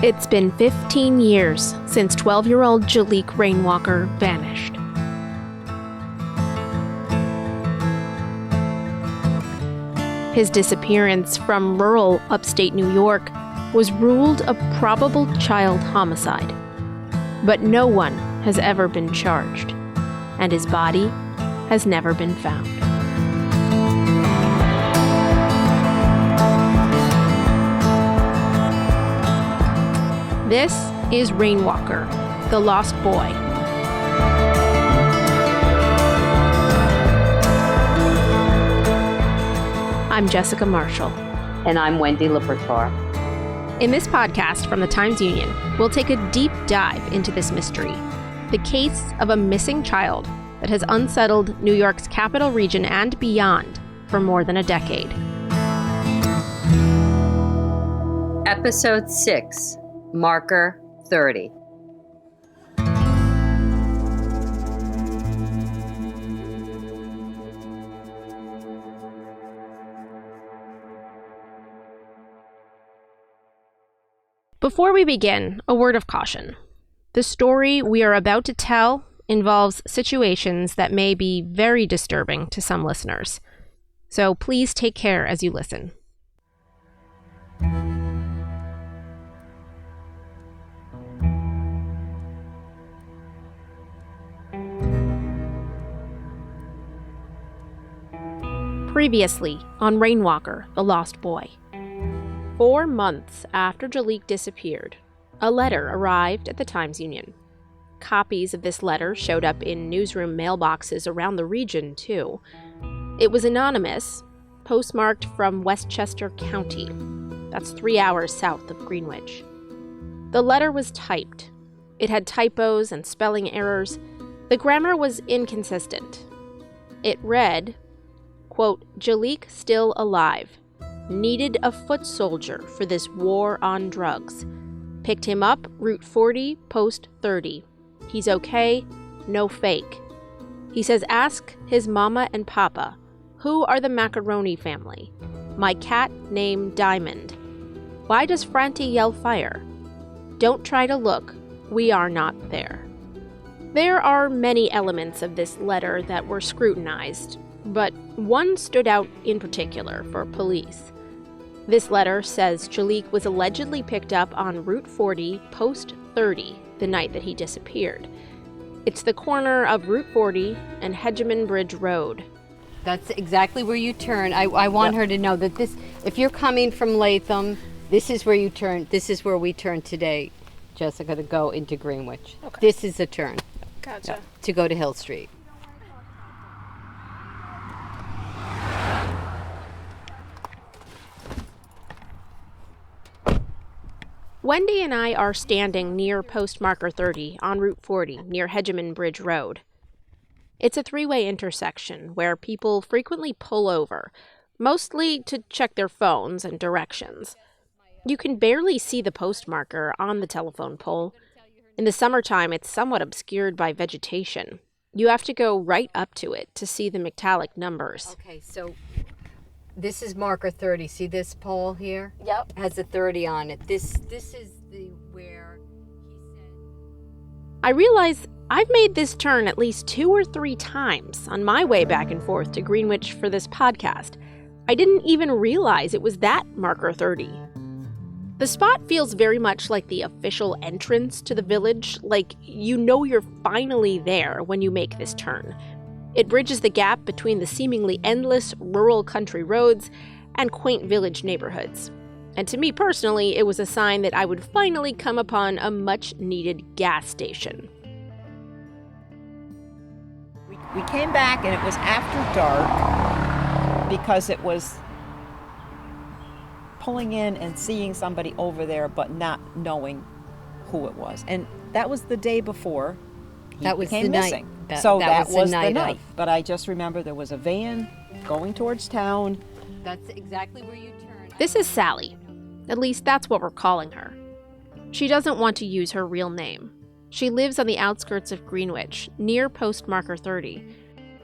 It's been 15 years since 12-year-old Jaliek Rainwalker vanished. His disappearance from rural upstate New York was ruled a probable child homicide. But no one has ever been charged, and his body has never been found. This is Rainwalker, the Lost Boy. I'm Jessica Marshall. And I'm Wendy Libertor. In this podcast from the Times-Union, we'll take a deep dive into this mystery, the case of a missing child that has unsettled New York's capital region and beyond for more than a decade. Episode 6, Marker 30. Before we begin, a word of caution. The story we are about to tell involves situations that may be very disturbing to some listeners. So please take care as you listen. Previously on Rainwalker, the Lost Boy. 4 months after Jaliek disappeared, a letter arrived at the Times-Union. Copies of this letter showed up in newsroom mailboxes around the region, too. It was anonymous, postmarked from Westchester County. That's 3 hours south of Greenwich. The letter was typed. It had typos and spelling errors. The grammar was inconsistent. It read, quote, "Jaliek still alive. Needed a foot soldier for this war on drugs. Picked him up, Route 40, Post 30. He's okay, no fake. He says ask his mama and papa, who are the Macaroni family. My cat named Diamond. Why does Franti yell fire? Don't try to look, we are not there." There are many elements of this letter that were scrutinized, but one stood out in particular for police. This letter says Jaliek was allegedly picked up on Route 40, Post 30, the night that he disappeared. It's the corner of Route 40 and Hedgeman Bridge Road. That's exactly where you turn. I want her to know that this, if you're coming from Latham, this is where you turn. This is where we turn today, Jessica, to go into Greenwich. Okay. This is the turn. Gotcha. To go to Hill Street. Wendy and I are standing near postmarker 30 on Route 40 near Hedgeman Bridge Road. It's a three-way intersection where people frequently pull over, mostly to check their phones and directions. You can barely see the postmarker on the telephone pole. In the summertime, it's somewhat obscured by vegetation. You have to go right up to it to see the metallic numbers. Okay, so this is marker 30. See this pole here? Yep. It has a 30 on it. This is the where he said. I realize I've made this turn at least 2 or 3 times on my way back and forth to Greenwich for this podcast. I didn't even realize it was that marker 30. The spot feels very much like the official entrance to the village, like you know you're finally there when you make this turn. It bridges the gap between the seemingly endless rural country roads and quaint village neighborhoods. And to me personally, it was a sign that I would finally come upon a much-needed gas station. We came back and it was after dark because it was pulling in and seeing somebody over there but not knowing who it was. And that was the day before he That was became the missing. night. So that that was the was the night night. of. But I just remember there was a van going towards town. That's exactly where you turn. This is Sally. At least that's what we're calling her. She doesn't want to use her real name. She lives on the outskirts of Greenwich, near postmarker 30.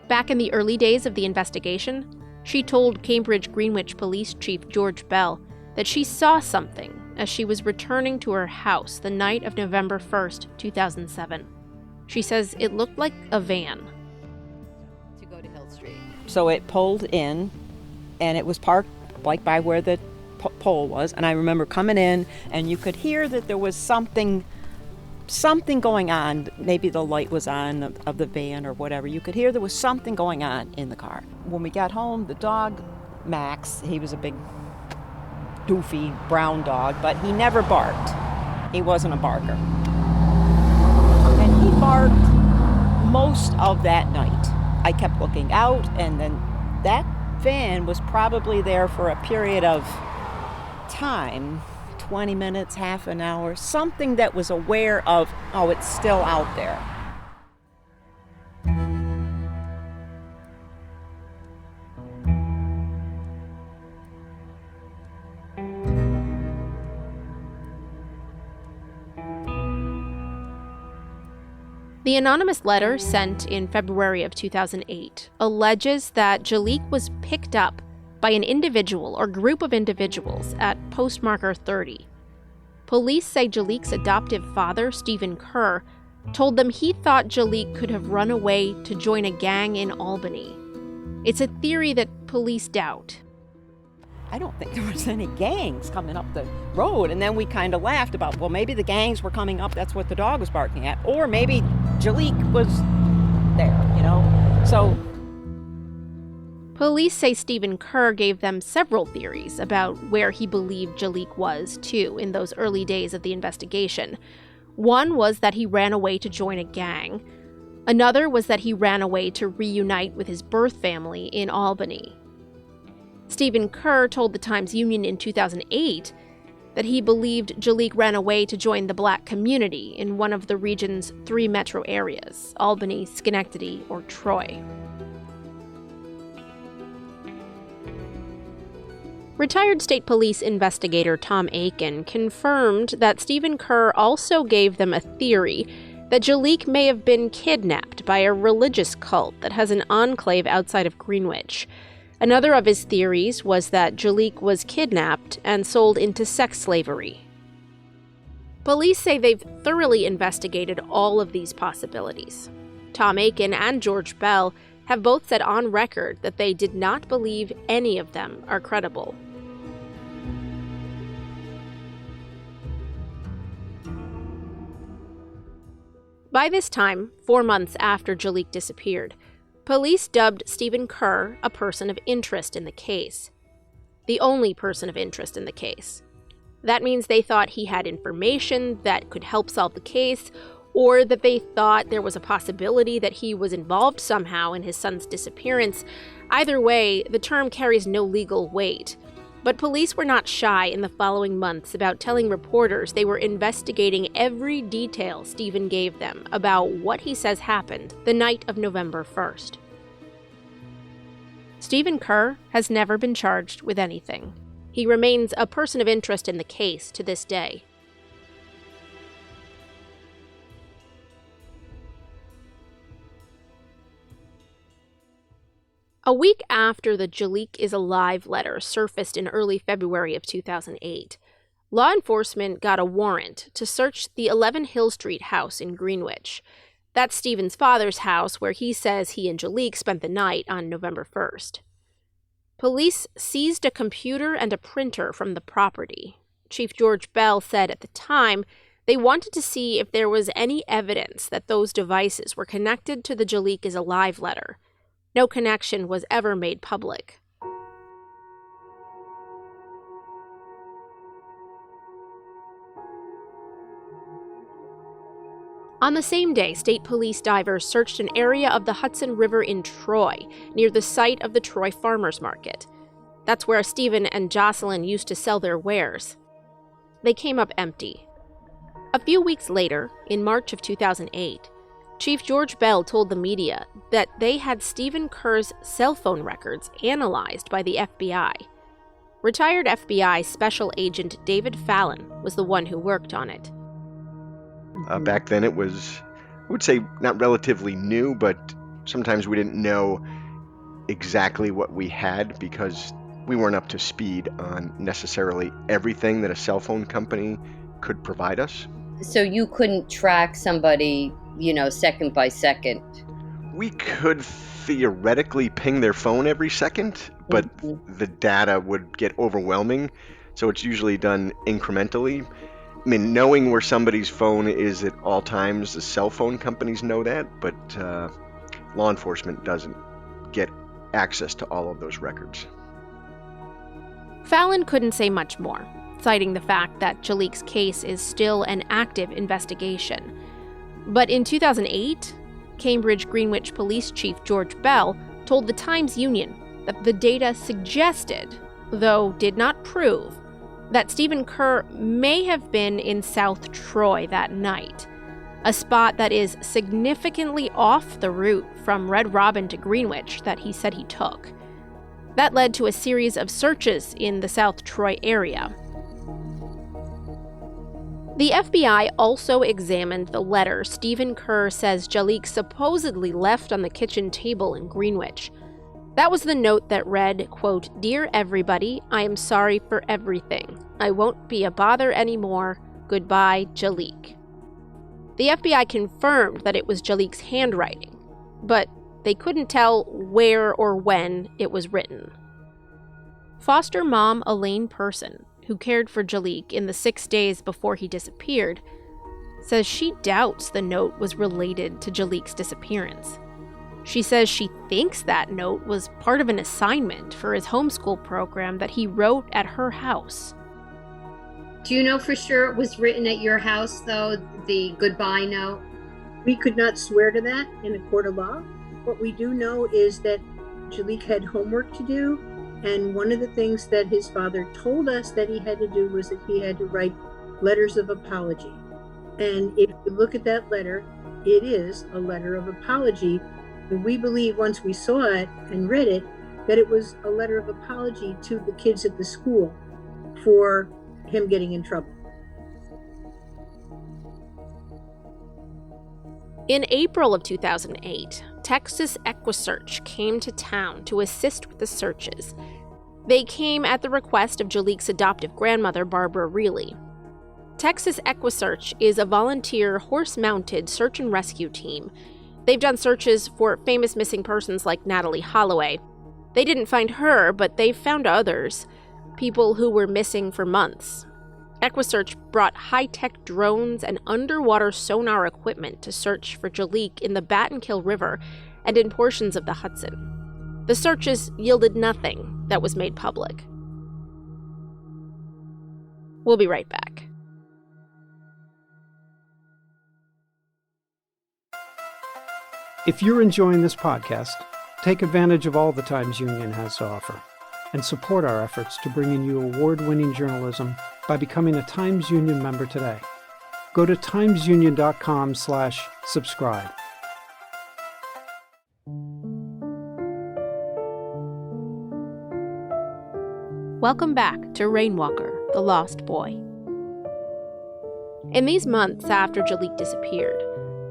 Back in the early days of the investigation, she told Cambridge Greenwich Police Chief George Bell that she saw something as she was returning to her house the night of November 1st, 2007. She says it looked like a van. To go to Hill Street. So it pulled in, and it was parked like by where the pole was. And I remember coming in, and you could hear that there was something going on. Maybe the light was on of the van or whatever. You could hear there was something going on in the car. When we got home, the dog, Max, he was a big, doofy brown dog, but he never barked. He wasn't a barker. And he barked most of that night. I kept looking out, and then that van was probably there for a period of time, 20 minutes, half an hour, something that was aware of, oh, it's still out there. The anonymous letter sent in February of 2008 alleges that Jaliek was picked up by an individual or group of individuals at postmarker 30. Police say Jaliek's adoptive father, Stephen Kerr, told them he thought Jaliek could have run away to join a gang in Albany. It's a theory that police doubt. I don't think there was any gangs coming up the road. And then we kind of laughed about, well, maybe the gangs were coming up, that's what the dog was barking at. Or maybe Jaliek was there, you know? So police say Stephen Kerr gave them several theories about where he believed Jaliek was, too, in those early days of the investigation. One was that he ran away to join a gang. Another was that he ran away to reunite with his birth family in Albany. Stephen Kerr told the Times-Union in 2008 that he believed Jaliek ran away to join the black community in one of the region's 3 metro areas, Albany, Schenectady, or Troy. Retired state police investigator Tom Aiken confirmed that Stephen Kerr also gave them a theory that Jaliek may have been kidnapped by a religious cult that has an enclave outside of Greenwich. Another of his theories was that Jaliek was kidnapped and sold into sex slavery. Police say they've thoroughly investigated all of these possibilities. Tom Aiken and George Bell have both said on record that they did not believe any of them are credible. By this time, 4 months after Jaliek disappeared, police dubbed Stephen Kerr a person of interest in the case. The only person of interest in the case. That means they thought he had information that could help solve the case, or that they thought there was a possibility that he was involved somehow in his son's disappearance. Either way, the term carries no legal weight. But police were not shy in the following months about telling reporters they were investigating every detail Stephen gave them about what he says happened the night of November 1st. Stephen Kerr has never been charged with anything. He remains a person of interest in the case to this day. A week after the Jaliek is alive letter surfaced in early February of 2008, law enforcement got a warrant to search the 11 Hill Street house in Greenwich. That's Stephen's father's house where he says he and Jaliek spent the night on November 1st. Police seized a computer and a printer from the property. Chief George Bell said at the time they wanted to see if there was any evidence that those devices were connected to the Jaliek is alive letter. No connection was ever made public. On the same day, state police divers searched an area of the Hudson River in Troy, near the site of the Troy Farmers Market. That's where Stephen and Jocelyn used to sell their wares. They came up empty. A few weeks later, in March of 2008, Chief George Bell told the media that they had Stephen Kerr's cell phone records analyzed by the FBI. Retired FBI Special Agent David Fallon was the one who worked on it. Back then it was, I would say, not relatively new, but sometimes we didn't know exactly what we had because we weren't up to speed on necessarily everything that a cell phone company could provide us. So you couldn't track somebody, second by second? We could theoretically ping their phone every second, but the data would get overwhelming, so it's usually done incrementally. I mean, knowing where somebody's phone is at all times, the cell phone companies know that, but law enforcement doesn't get access to all of those records. Fallon couldn't say much more, citing the fact that Jaliek's case is still an active investigation. But in 2008, Cambridge Greenwich Police Chief George Bell told the Times-Union that the data suggested, though did not prove, that Stephen Kerr may have been in South Troy that night, a spot that is significantly off the route from Red Robin to Greenwich that he said he took. That led to a series of searches in the South Troy area. The FBI also examined the letter Stephen Kerr says Jaliek supposedly left on the kitchen table in Greenwich. That was the note that read, quote, "Dear everybody, I am sorry for everything. I won't be a bother anymore. Goodbye, Jaliek." The FBI confirmed that it was Jaliek's handwriting, but they couldn't tell where or when it was written. Foster mom Elaine Person, who cared for Jaliek in the 6 days before he disappeared, says she doubts the note was related to Jaliek's disappearance. She says she thinks that note was part of an assignment for his homeschool program that he wrote at her house. Do you know for sure it was written at your house, though, the goodbye note? We could not swear to that in a court of law. What we do know is that Jaliek had homework to do, and one of the things that his father told us that he had to do was that he had to write letters of apology. And if you look at that letter, it is a letter of apology. And we believe once we saw it and read it, that it was a letter of apology to the kids at the school for him getting in trouble. In April of 2008, Texas EquiSearch came to town to assist with the searches. They came at the request of Jaliek's adoptive grandmother, Barbara Reilly. Texas EquiSearch is a volunteer horse-mounted search and rescue team. They've done searches for famous missing persons like Natalie Holloway. They didn't find her, but they found others, people who were missing for months. EquiSearch brought high-tech drones and underwater sonar equipment to search for Jaliek in the Battenkill River and in portions of the Hudson. The searches yielded nothing that was made public. We'll be right back. If you're enjoying this podcast, take advantage of all the Times-Union has to offer and support our efforts to bring in you award-winning journalism by becoming a Times-Union member today. Go to timesunion.com/subscribe. Welcome back to Rainwalker, the Lost Boy. In these months after Jaliek disappeared,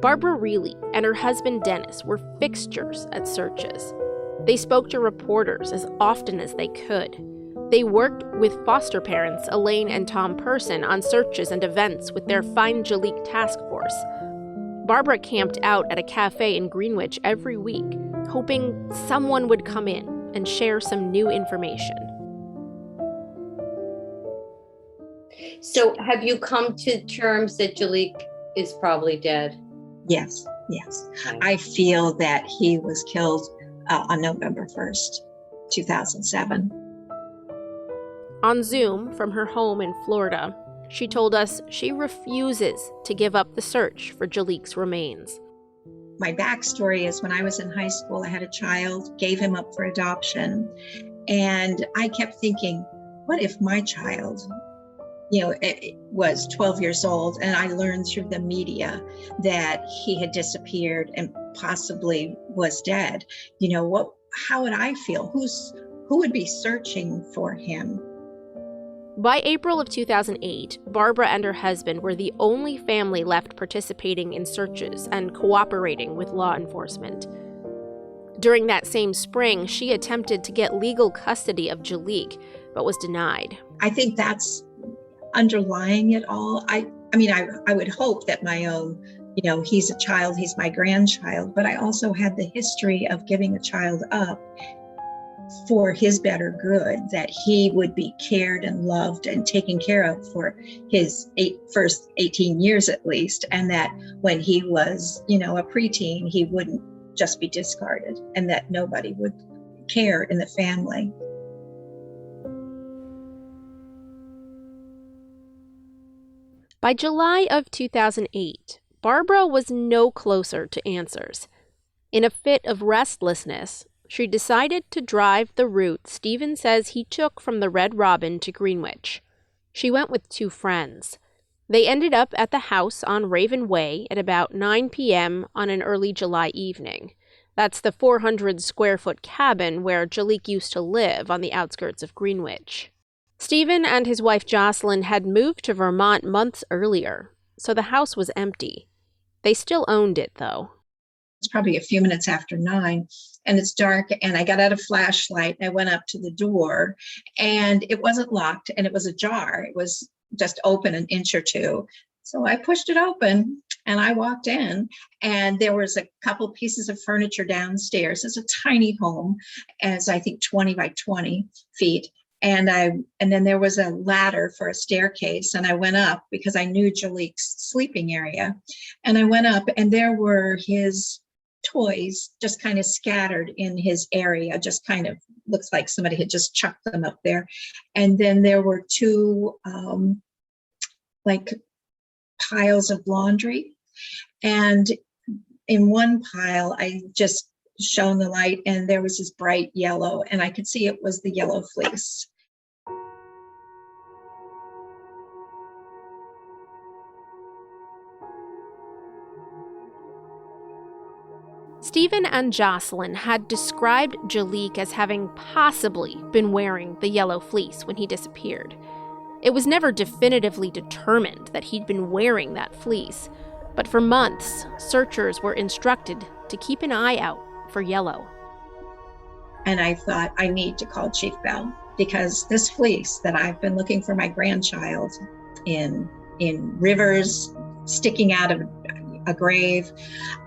Barbara Reilly and her husband Dennis were fixtures at searches. They spoke to reporters as often as they could. They worked with foster parents Elaine and Tom Person on searches and events with their Find Jaliek task force. Barbara camped out at a cafe in Greenwich every week, hoping someone would come in and share some new information. So have you come to terms that Jaliek is probably dead? Yes. I feel that he was killed on November 1st, 2007. On Zoom from her home in Florida, she told us she refuses to give up the search for Jaliek's remains. My backstory is when I was in high school, I had a child, gave him up for adoption. And I kept thinking, what if my child, it was 12 years old, and I learned through the media that he had disappeared and possibly was dead. How would I feel? Who would be searching for him? By April of 2008, Barbara and her husband were the only family left participating in searches and cooperating with law enforcement. During that same spring, she attempted to get legal custody of Jaliek, but was denied. I think that's underlying it all. I mean, I would hope that my own, he's a child, he's my grandchild, but I also had the history of giving a child up for his better good, that he would be cared and loved and taken care of for his first 18 years at least, and that when he was, a preteen, he wouldn't just be discarded, and that nobody would care in the family. By July of 2008, Barbara was no closer to answers. In a fit of restlessness, she decided to drive the route Stephen says he took from the Red Robin to Greenwich. She went with 2 friends. They ended up at the house on Raven Way at about 9 p.m. on an early July evening. That's the 400-square-foot cabin where Jaliek used to live on the outskirts of Greenwich. Stephen and his wife Jocelyn had moved to Vermont months earlier, so the house was empty. They still owned it, though. It's probably a few minutes after 9, and it's dark, and I got out a flashlight, and I went up to the door, and it wasn't locked, and it was ajar. It was just open an inch or two. So I pushed it open, and I walked in, and there was a couple pieces of furniture downstairs. It's a tiny home, as I think 20 by 20 feet. And then there was a ladder for a staircase, and I went up because I knew Jaliek's sleeping area. And I went up, and there were his toys just kind of scattered in his area, just kind of looks like somebody had just chucked them up there. And then there were 2 like piles of laundry. And in one pile, I just shone the light, and there was this bright yellow, and I could see it was the yellow fleece. Stephen and Jocelyn had described Jaliek as having possibly been wearing the yellow fleece when he disappeared. It was never definitively determined that he'd been wearing that fleece, but for months, searchers were instructed to keep an eye out for yellow. And I thought, I need to call Chief Bell, because this fleece that I've been looking for my grandchild in rivers, sticking out of a grave,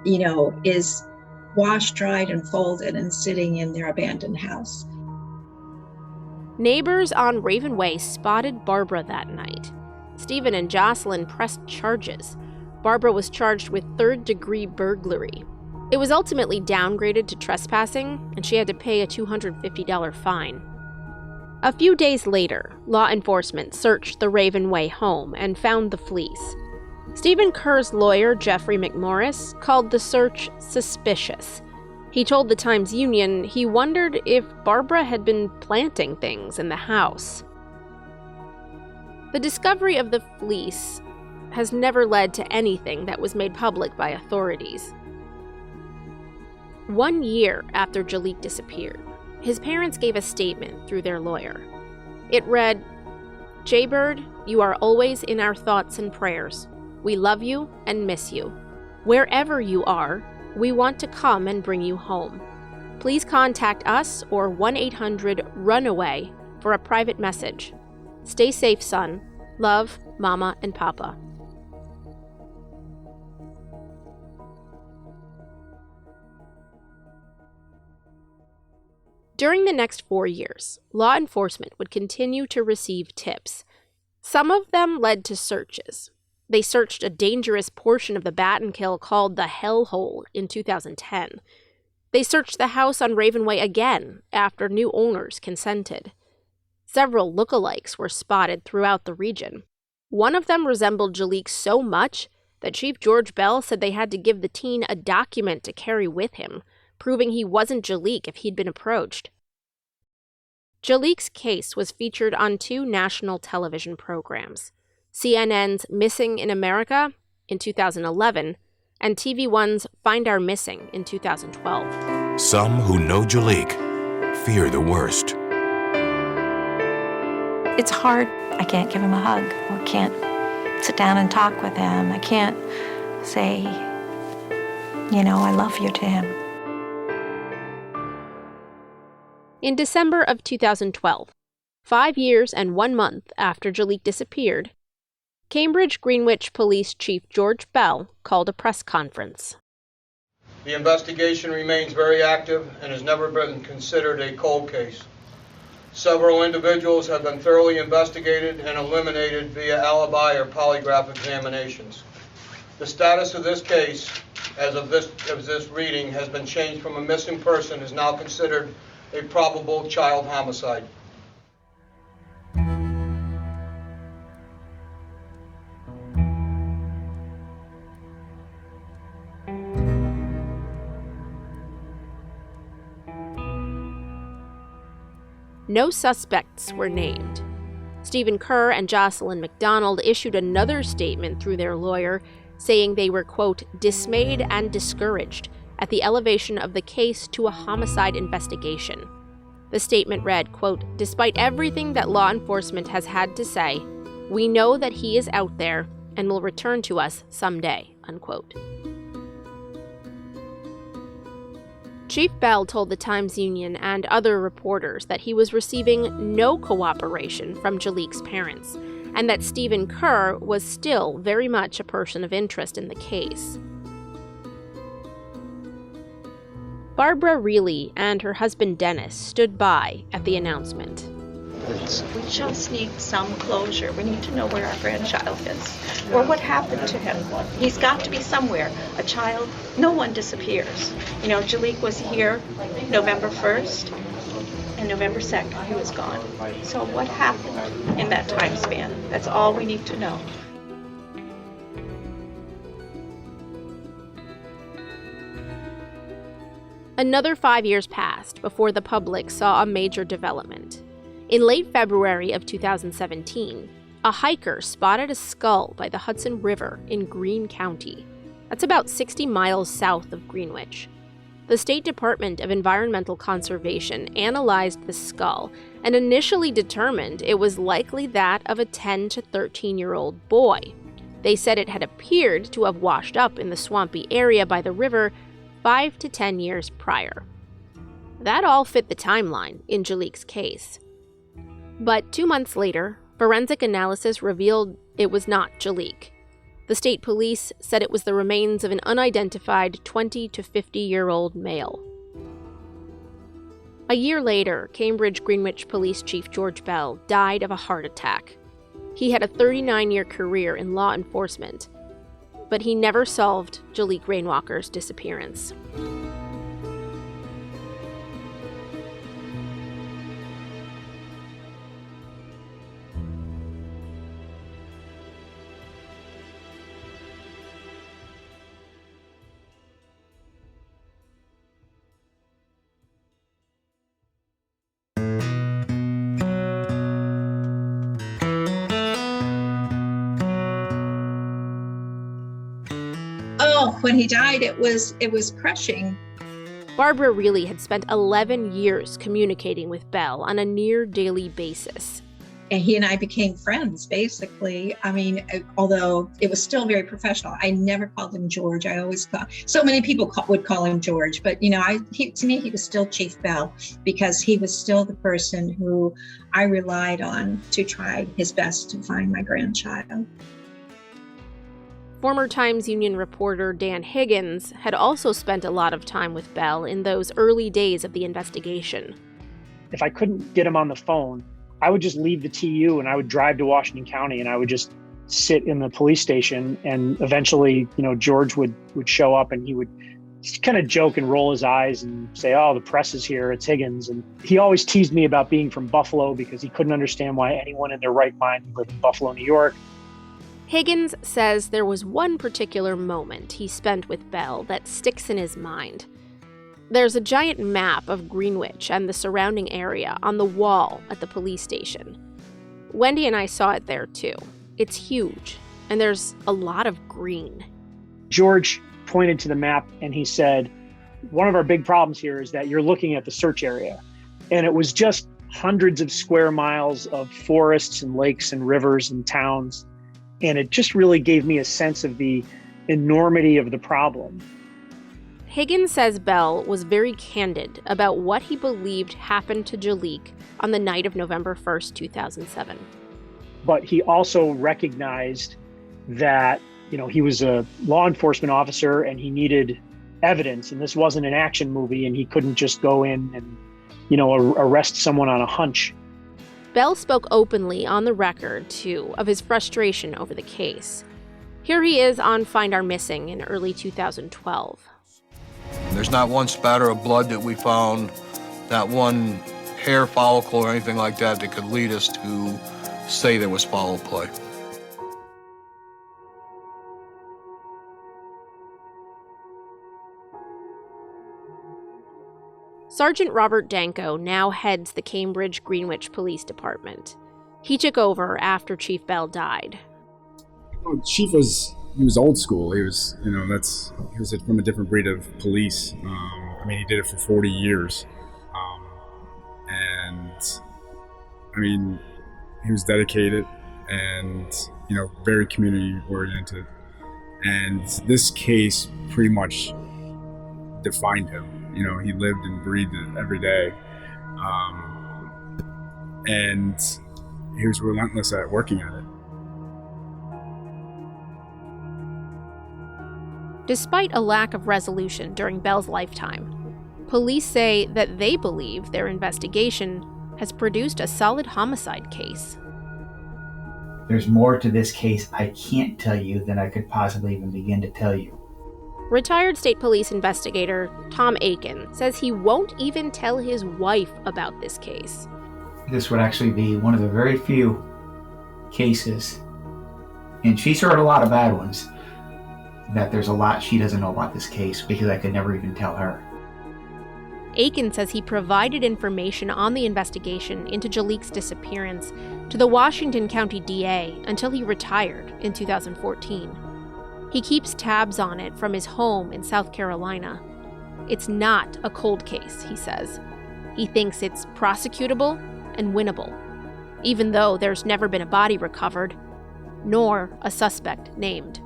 is washed, dried, and folded and sitting in their abandoned house. Neighbors on Raven Way spotted Barbara that night. Stephen and Jocelyn pressed charges. Barbara was charged with 3rd-degree burglary. It was ultimately downgraded to trespassing, and she had to pay a $250 fine. A few days later, law enforcement searched the Raven Way home and found the fleece. Stephen Kerr's lawyer, Jeffrey McMorris, called the search suspicious. He told the Times-Union he wondered if Barbara had been planting things in the house. The discovery of the fleece has never led to anything that was made public by authorities. 1 year after Jaliek disappeared, his parents gave a statement through their lawyer. It read, "Jaybird, you are always in our thoughts and prayers. We love you and miss you. Wherever you are, we want to come and bring you home. Please contact us or 1-800-RUNAWAY for a private message. Stay safe, son. Love, Mama and Papa." During the next 4 years, law enforcement would continue to receive tips. Some of them led to searches. They searched a dangerous portion of the Battenkill called the Hellhole in 2010. They searched the house on Raven Way again after new owners consented. Several lookalikes were spotted throughout the region. One of them resembled Jaliek so much that Chief George Bell said they had to give the teen a document to carry with him, proving he wasn't Jaliek if he'd been approached. Jaliek's case was featured on 2 national television programs, CNN's Missing in America in 2011 and TV1's Find Our Missing in 2012. Some who know Jaliek fear the worst. It's hard. I can't give him a hug or can't sit down and talk with him. I can't say, I love you to him. In December of 2012, 5 years and 1 month after Jaliek disappeared, Cambridge Greenwich Police Chief George Bell called a press conference. The investigation remains very active and has never been considered a cold case. Several individuals have been thoroughly investigated and eliminated via alibi or polygraph examinations. The status of this case, as of this reading, has been changed from a missing person, is now considered a probable child homicide. No suspects were named. Stephen Kerr and Jocelyn McDonald issued another statement through their lawyer, saying they were, quote, dismayed and discouraged at the elevation of the case to a homicide investigation. The statement read, quote, despite everything that law enforcement has had to say, we know that he is out there and will return to us someday, unquote. Chief Bell told the Times-Union and other reporters that he was receiving no cooperation from Jaliek's parents, and that Stephen Kerr was still very much a person of interest in the case. Barbara Reilly and her husband Dennis stood by at the announcement. We just need some closure. We need to know where our grandchild is, or what happened to him. He's got to be somewhere. A child, no one disappears. You know, Jaliek was here November 1st, and November 2nd he was gone. So what happened in that time span? That's all we need to know. Another 5 years passed before the public saw a major development. In late February of 2017, a hiker spotted a skull by the Hudson River in Greene County. That's about 60 miles south of Greenwich. The State Department of Environmental Conservation analyzed the skull and initially determined it was likely that of a 10 to 13-year-old boy. They said it had appeared to have washed up in the swampy area by the river 5 to 10 years prior. That all fit the timeline in Jaliek's case. But 2 months later, forensic analysis revealed it was not Jaliek. The state police said it was the remains of an unidentified 20 to 50-year-old male. A year later, Cambridge Greenwich Police Chief George Bell died of a heart attack. He had a 39-year career in law enforcement, but he never solved Jaliek Rainwalker's disappearance. When he died, it was crushing. Barbara Reilly had spent 11 years communicating with Bell on a near daily basis. And he and I became friends, basically. I mean, although it was still very professional. I never called him George. I always so many people would call him George, but you know, to me, he was still Chief Bell because he was still the person who I relied on to try his best to find my grandchild. Former Times-Union reporter Dan Higgins had also spent a lot of time with Bell in those early days of the investigation. If I couldn't get him on the phone, I would just leave the TU and I would drive to Washington County and I would just sit in the police station, and eventually, you know, George would show up and he would kind of joke and roll his eyes and say, oh, the press is here, it's Higgins. And he always teased me about being from Buffalo because he couldn't understand why anyone in their right mind would live in Buffalo, New York. Higgins says there was one particular moment he spent with Bell that sticks in his mind. There's a giant map of Greenwich and the surrounding area on the wall at the police station. Wendy and I saw it there too. It's huge, and there's a lot of green. George pointed to the map and he said, one of our big problems here is that you're looking at the search area. And it was just hundreds of square miles of forests and lakes and rivers and towns. And it just really gave me a sense of the enormity of the problem. Higgins says Bell was very candid about what he believed happened to Jaliek on the night of November 1st, 2007. But he also recognized that, he was a law enforcement officer and he needed evidence, and this wasn't an action movie, and he couldn't just go in and, arrest someone on a hunch. Bell spoke openly on the record, too, of his frustration over the case. Here he is on Find Our Missing in early 2012. There's not one spatter of blood that we found, not one hair follicle or anything like that that could lead us to say there was foul play. Sergeant Robert Danko now heads the Cambridge Greenwich Police Department. He took over after Chief Bell died. Well, Chief he was old school. He was, he was from a different breed of police. He did it for 40 years. He was dedicated and, very community oriented. And this case pretty much defined him. He lived and breathed it every day. And he was relentless at working at it. Despite a lack of resolution during Bell's lifetime, police say that they believe their investigation has produced a solid homicide case. There's more to this case I can't tell you than I could possibly even begin to tell you. Retired state police investigator Tom Aiken says he won't even tell his wife about this case. This would actually be one of the very few cases, and she's heard a lot of bad ones, that there's a lot she doesn't know about this case because I could never even tell her. Aiken says he provided information on the investigation into Jaliek's disappearance to the Washington County DA until he retired in 2014. He keeps tabs on it from his home in South Carolina. It's not a cold case, he says. He thinks it's prosecutable and winnable, even though there's never been a body recovered, nor a suspect named.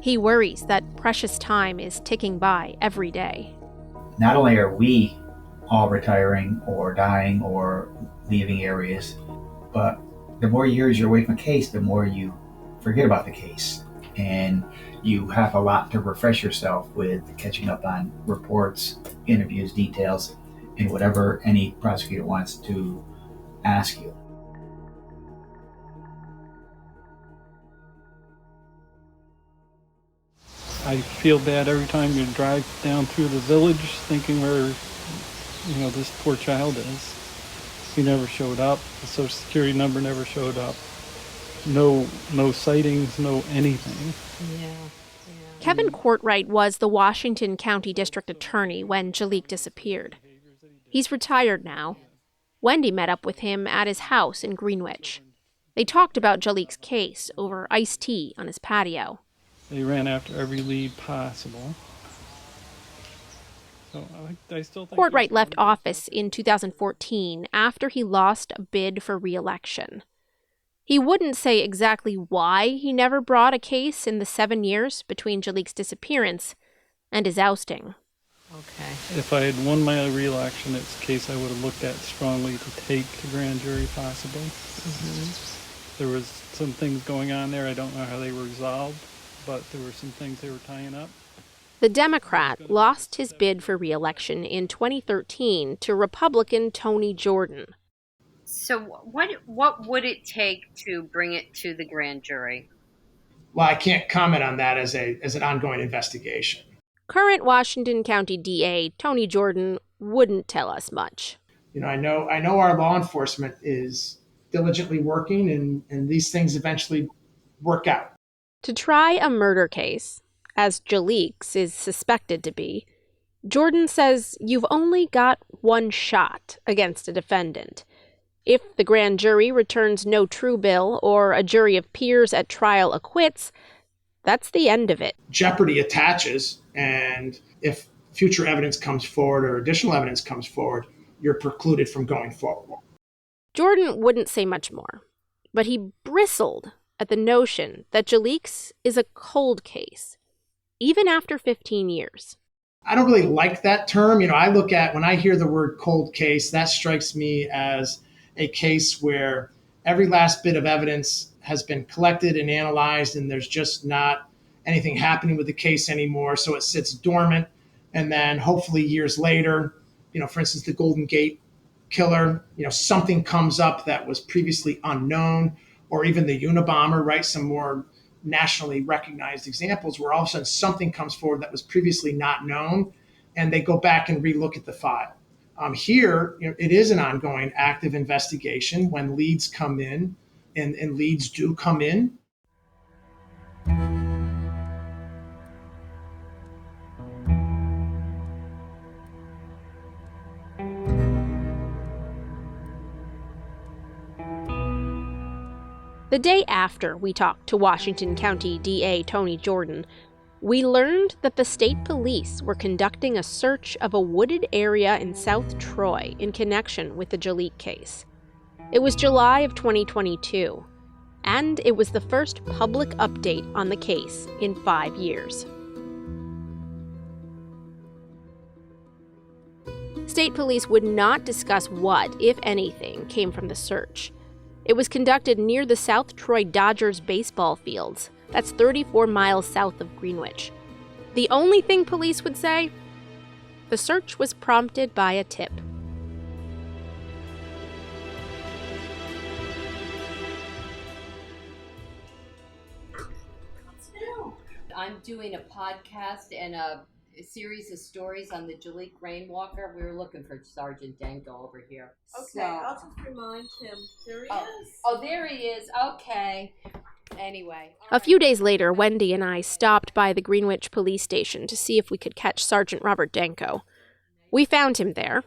He worries that precious time is ticking by every day. Not only are we all retiring or dying or leaving areas, but the more years you're away from a case, the more you forget about the case. And you have a lot to refresh yourself with catching up on reports, interviews, details, and whatever any prosecutor wants to ask you. I feel bad every time you drive down through the village thinking where, this poor child is. He never showed up. The Social Security number never showed up. No sightings, no anything. Yeah. Kevin Courtwright was the Washington County District Attorney when Jaliek disappeared. He's retired now. Wendy met up with him at his house in Greenwich. They talked about Jaliek's case over iced tea on his patio. They ran after every lead possible. So I still think Courtwright left office in 2014 after he lost a bid for re-election. He wouldn't say exactly why he never brought a case in the 7 years between Jaliek's disappearance and his ousting. Okay. If I had won my re-election, it's a case I would have looked at strongly to take to grand jury possibly. Mm-hmm. There was some things going on there. I don't know how they were resolved, but there were some things they were tying up. The Democrat lost his bid for re-election in 2013 to Republican Tony Jordan. So what would it take to bring it to the grand jury? Well, I can't comment on that as an ongoing investigation. Current Washington County DA Tony Jordan wouldn't tell us much. I know our law enforcement is diligently working, and these things eventually work out. To try a murder case, as Jaliek's is suspected to be, Jordan says you've only got one shot against a defendant. If the grand jury returns no true bill or a jury of peers at trial acquits, that's the end of it. Jeopardy attaches, and if future evidence comes forward or additional evidence comes forward, you're precluded from going forward. Jordan wouldn't say much more, but he bristled at the notion that Jaliek's is a cold case, even after 15 years. I don't really like that term. I look at, when I hear the word cold case, that strikes me as a case where every last bit of evidence has been collected and analyzed, and there's just not anything happening with the case anymore. So it sits dormant. And then hopefully years later, for instance, the Golden Gate killer, something comes up that was previously unknown, or even the Unabomber, right? Some more nationally recognized examples where all of a sudden something comes forward that was previously not known, and they go back and relook at the file. Here, it is an ongoing active investigation when leads come in, and leads do come in. The day after we talked to Washington County DA Tony Jordan, we learned that the state police were conducting a search of a wooded area in South Troy in connection with the Jaliek case. It was July of 2022, and it was the first public update on the case in 5 years. State police would not discuss what, if anything, came from the search. It was conducted near the South Troy Dodgers baseball fields. That's 34 miles south of Greenwich. The only thing police would say? The search was prompted by a tip. I'm doing a podcast and a series of stories on the Jaliek Rainwalker. We were looking for Sergeant Danko over here. Okay, I'll just remind him. There he is. Oh, there he is. Okay. Anyway. A few days later, Wendy and I stopped by the Greenwich police station to see if we could catch Sergeant Robert Danko. We found him there,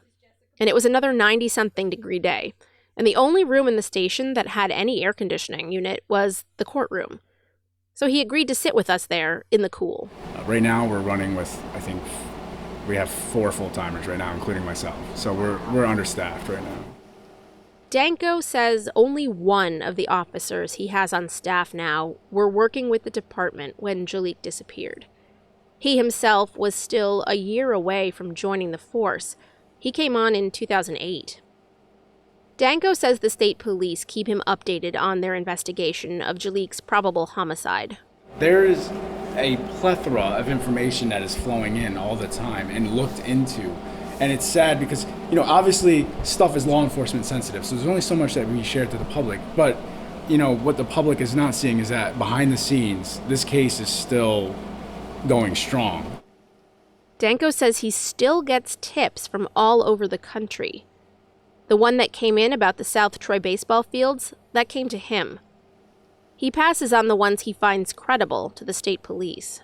and it was another 90-something degree day, and the only room in the station that had any air conditioning unit was the courtroom. So he agreed to sit with us there in the cool. Right now we're running with, I think, we have 4 full-timers right now, including myself. So we're understaffed right now. Danko says only one of the officers he has on staff now were working with the department when Jaliek disappeared. He himself was still a year away from joining the force. He came on in 2008. Danko says the state police keep him updated on their investigation of Jaliek's probable homicide. There is a plethora of information that is flowing in all the time and looked into. And it's sad because, obviously stuff is law enforcement sensitive, so there's only so much that we share to the public. But, what the public is not seeing is that behind the scenes, this case is still going strong. Danko says he still gets tips from all over the country. The one that came in about the South Troy baseball fields, that came to him. He passes on the ones he finds credible to the state police.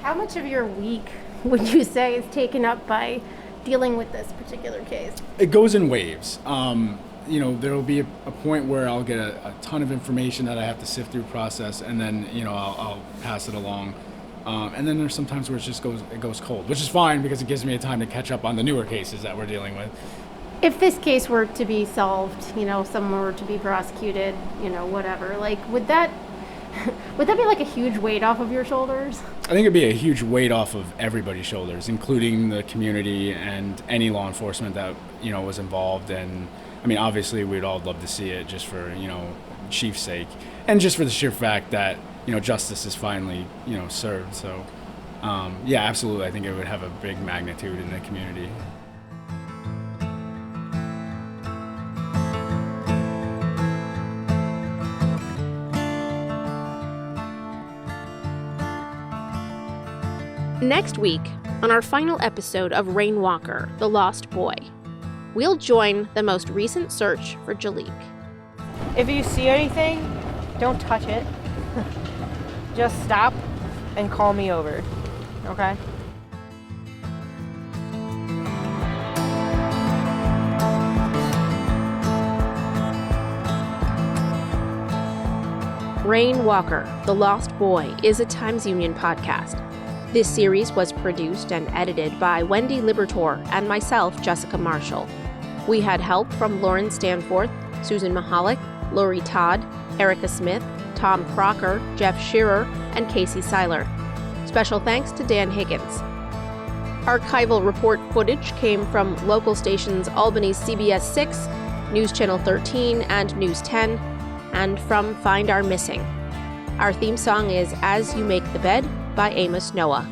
How much of your week would you say is taken up by dealing with this particular case? It goes in waves. There will be a point where I'll get a ton of information that I have to sift through, process, and then, I'll pass it along. And then there's sometimes where it goes cold, which is fine because it gives me a time to catch up on the newer cases that we're dealing with. If this case were to be solved, someone were to be prosecuted, whatever, would that be like a huge weight off of your shoulders? I think it'd be a huge weight off of everybody's shoulders, including the community and any law enforcement that, was involved. And obviously we'd all love to see it just for, Chief's sake, and just for the sheer fact that, justice is finally, served. So, yeah, absolutely. I think it would have a big magnitude in the community. Next week, on our final episode of Rainwalker, The Lost Boy, we'll join the most recent search for Jaliek. If you see anything, don't touch it. Just stop and call me over, okay? Rainwalker, The Lost Boy is a Times Union podcast. This series was produced and edited by Wendy Libertor and myself, Jessica Marshall. We had help from Lauren Stanforth, Susan Mahalik, Lori Todd, Erica Smith, Tom Crocker, Jeff Shearer, and Casey Seiler. Special thanks to Dan Higgins. Archival report footage came from local stations Albany's CBS 6, News Channel 13, and News 10, and from Find Our Missing. Our theme song is As You Make the Bed by Amos Noah.